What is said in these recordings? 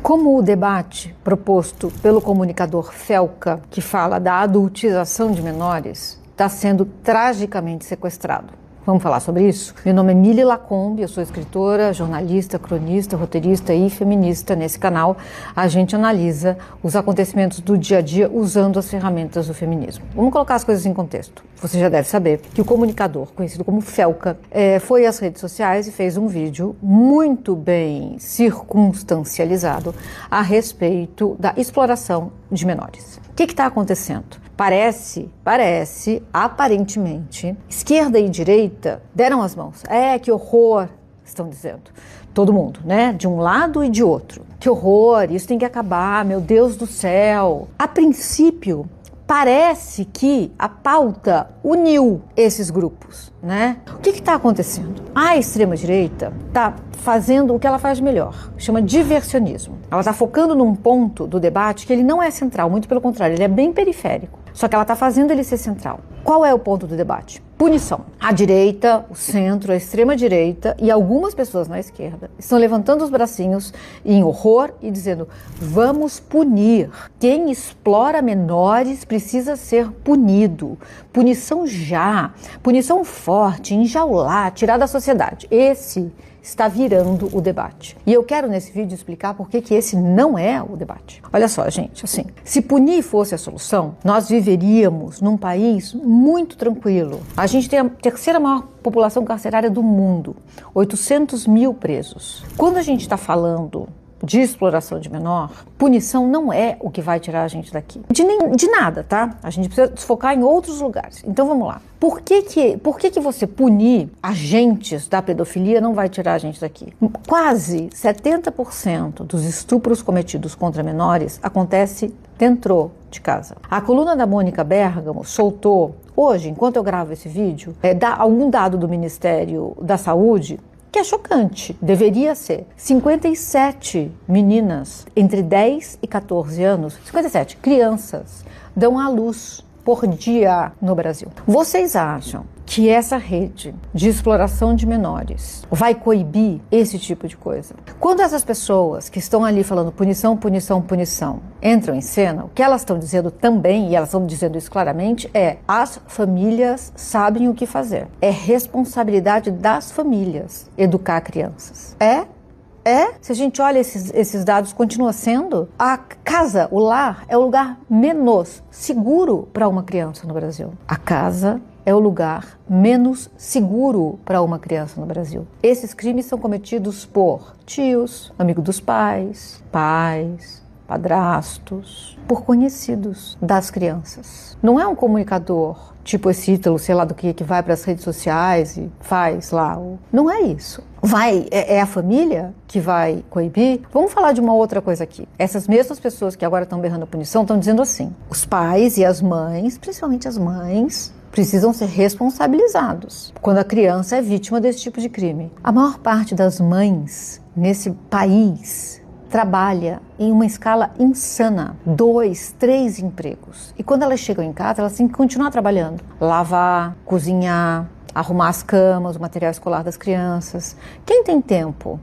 Como o debate proposto pelo comunicador Felca, que fala da adultização de menores, está sendo tragicamente sequestrado. Vamos falar sobre isso? Meu nome é Mili Lacombe, eu sou escritora, jornalista, cronista, roteirista e feminista. Nesse canal, a gente analisa os acontecimentos do dia a dia usando as ferramentas do feminismo. Vamos colocar as coisas em contexto. Você já deve saber que o comunicador, conhecido como Felca, foi às redes sociais e fez um vídeo muito bem circunstancializado a respeito da exploração de menores. O que está acontecendo? Aparentemente, esquerda e direita deram as mãos. Que horror, estão dizendo. Todo mundo, né? De um lado e de outro. Que horror, isso tem que acabar, meu Deus do céu. A princípio, parece que a pauta uniu esses grupos, né? O que está acontecendo? A extrema-direita está fazendo o que ela faz melhor, chama diversionismo. Ela está focando num ponto do debate que ele não é central, muito pelo contrário, ele é bem periférico. Só que ela está fazendo ele ser central. Qual é o ponto do debate? Punição. A direita, o centro, a extrema-direita e algumas pessoas na esquerda estão levantando os bracinhos em horror e dizendo: vamos punir. Quem explora menores precisa ser punido. Punição já. Punição forte, enjaular, tirar da sociedade. Esse está virando o debate. E eu quero nesse vídeo explicar por que esse não é o debate. Olha só, gente, assim, se punir fosse a solução, nós viveríamos num país muito tranquilo. A gente tem a terceira maior população carcerária do mundo, 800 mil presos. Quando a gente está falando de exploração de menor, punição não é o que vai tirar a gente daqui. De nada, tá? A gente precisa se focar em outros lugares. Então vamos lá. Por que você punir agentes da pedofilia não vai tirar a gente daqui? Quase 70% dos estupros cometidos contra menores acontece dentro de casa. A coluna da Mônica Bergamo soltou hoje, enquanto eu gravo esse vídeo, algum dado do Ministério da Saúde que é chocante, deveria ser. 57 meninas entre 10 e 14 anos, 57 crianças, dão à luz por dia no Brasil. Vocês acham que essa rede de exploração de menores vai coibir esse tipo de coisa? Quando essas pessoas que estão ali falando punição, punição, punição, entram em cena, o que elas estão dizendo também, e elas estão dizendo isso claramente, as famílias sabem o que fazer. É responsabilidade das famílias educar crianças. Se a gente olha esses dados, continua sendo. A casa, o lar, é o lugar menos seguro para uma criança no Brasil. A casa é o lugar menos seguro para uma criança no Brasil. Esses crimes são cometidos por tios, amigos dos pais, padrastos, por conhecidos das crianças. Não é um comunicador tipo esse Ítalo, sei lá do que vai para as redes sociais e faz lá. Não é isso. É a família que vai coibir? Vamos falar de uma outra coisa aqui. Essas mesmas pessoas que agora estão berrando a punição estão dizendo assim: os pais e as mães, principalmente as mães, precisam ser responsabilizados quando a criança é vítima desse tipo de crime. A maior parte das mães nesse país trabalha em uma escala insana, 2, 3 empregos. E quando elas chegam em casa, elas têm que continuar trabalhando. Lavar, cozinhar, arrumar as camas, o material escolar das crianças. Quem tem tempo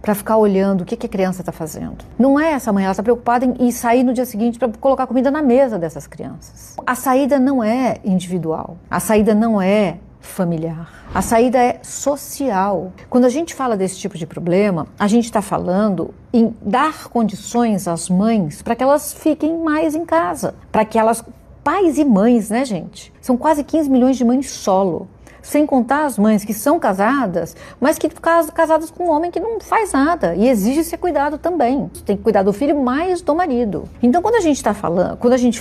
para ficar olhando o que a criança está fazendo? Não é essa mãe, ela está preocupada em sair no dia seguinte para colocar comida na mesa dessas crianças. A saída não é individual, a saída não é familiar. A saída é social. Quando a gente fala desse tipo de problema, a gente está falando em dar condições às mães para que elas fiquem mais em casa, para que elas, pais e mães, né, gente? São quase 15 milhões de mães solo. Sem contar as mães que são casadas, mas que casadas com um homem que não faz nada e exige ser cuidado também. Tem que cuidar do filho mais do marido. Então, quando a gente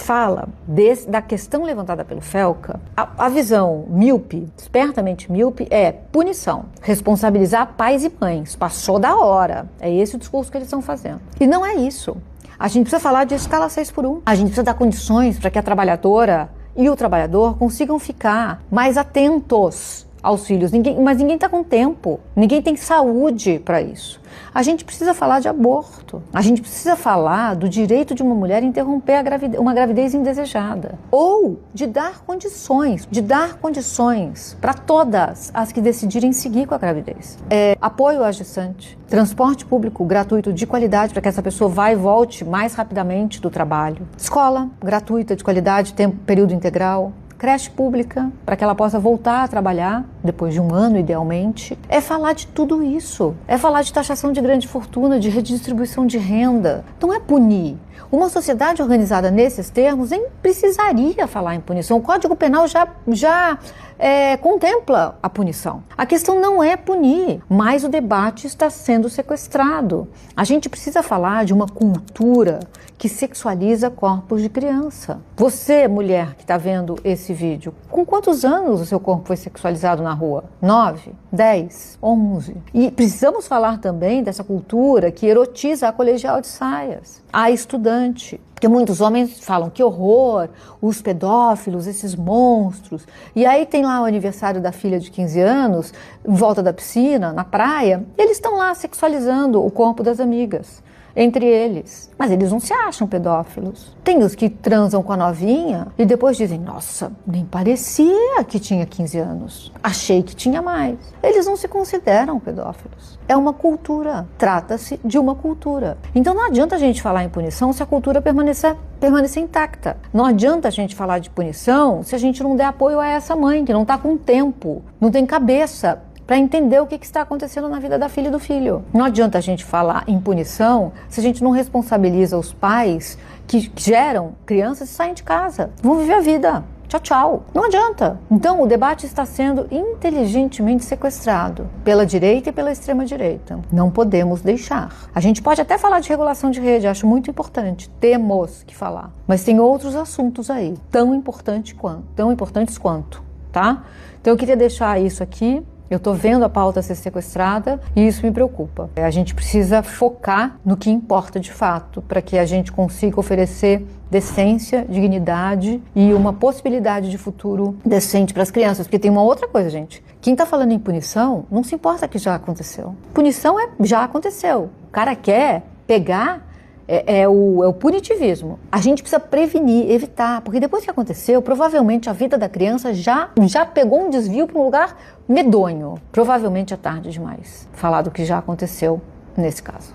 fala da questão levantada pelo Felca, a visão míope, espertamente míope, é punição, responsabilizar pais e mães. Passou da hora. É esse o discurso que eles estão fazendo. E não é isso. A gente precisa falar de escala 6x1. A gente precisa dar condições para que a trabalhadora e o trabalhador consigam ficar mais atentos aos filhos. Mas ninguém está com tempo, ninguém tem saúde para isso. A gente precisa falar de aborto. aborto. A gente precisa falar do direito de uma mulher interromper uma gravidez indesejada. Ou de dar condições para todas as que decidirem seguir com a gravidez. Apoio à gestante, transporte público gratuito de qualidade para que essa pessoa vá e volte mais rapidamente do trabalho. Escola gratuita de qualidade, período integral. Creche pública, para que ela possa voltar a trabalhar, depois de um ano, idealmente. É falar de tudo isso. É falar de taxação de grande fortuna, de redistribuição de renda. Não é punir. Uma sociedade organizada nesses termos nem precisaria falar em punição. O Código Penal já contempla a punição. A questão não é punir, mas o debate está sendo sequestrado. A gente precisa falar de uma cultura que sexualiza corpos de criança. Você, mulher que está vendo esse vídeo, com quantos anos o seu corpo foi sexualizado na rua? 9, 10, 11. E precisamos falar também dessa cultura que erotiza a colegial de saias, a estudante. Porque muitos homens falam que horror, os pedófilos, esses monstros. E aí tem lá o aniversário da filha de 15 anos, em volta da piscina, na praia, e eles estão lá sexualizando o corpo das amigas, entre eles. Mas eles não se acham pedófilos. Tem os que transam com a novinha e depois dizem, nossa, nem parecia que tinha 15 anos. Achei que tinha mais. Eles não se consideram pedófilos. É uma cultura. Trata-se de uma cultura. Então não adianta a gente falar em punição se a cultura permanecer intacta. Não adianta a gente falar de punição se a gente não der apoio a essa mãe, que não está com tempo, não tem cabeça para entender o que está acontecendo na vida da filha e do filho. Não adianta a gente falar em punição se a gente não responsabiliza os pais que geram crianças e saem de casa. Vão viver a vida. Tchau, tchau. Não adianta. Então, o debate está sendo inteligentemente sequestrado pela direita e pela extrema-direita. Não podemos deixar. A gente pode até falar de regulação de rede, acho muito importante. Temos que falar. Mas tem outros assuntos aí, tão importantes quanto, tá? Então, eu queria deixar isso aqui. Eu estou vendo a pauta ser sequestrada e isso me preocupa. A gente precisa focar no que importa de fato, para que a gente consiga oferecer decência, dignidade e uma possibilidade de futuro decente para as crianças. Porque tem uma outra coisa, gente. Quem está falando em punição não se importa que já aconteceu. Punição já aconteceu. O cara quer pegar... É o punitivismo. A gente precisa prevenir, evitar, porque depois que aconteceu, provavelmente a vida da criança já pegou um desvio para um lugar medonho. Provavelmente é tarde demais falar do que já aconteceu nesse caso.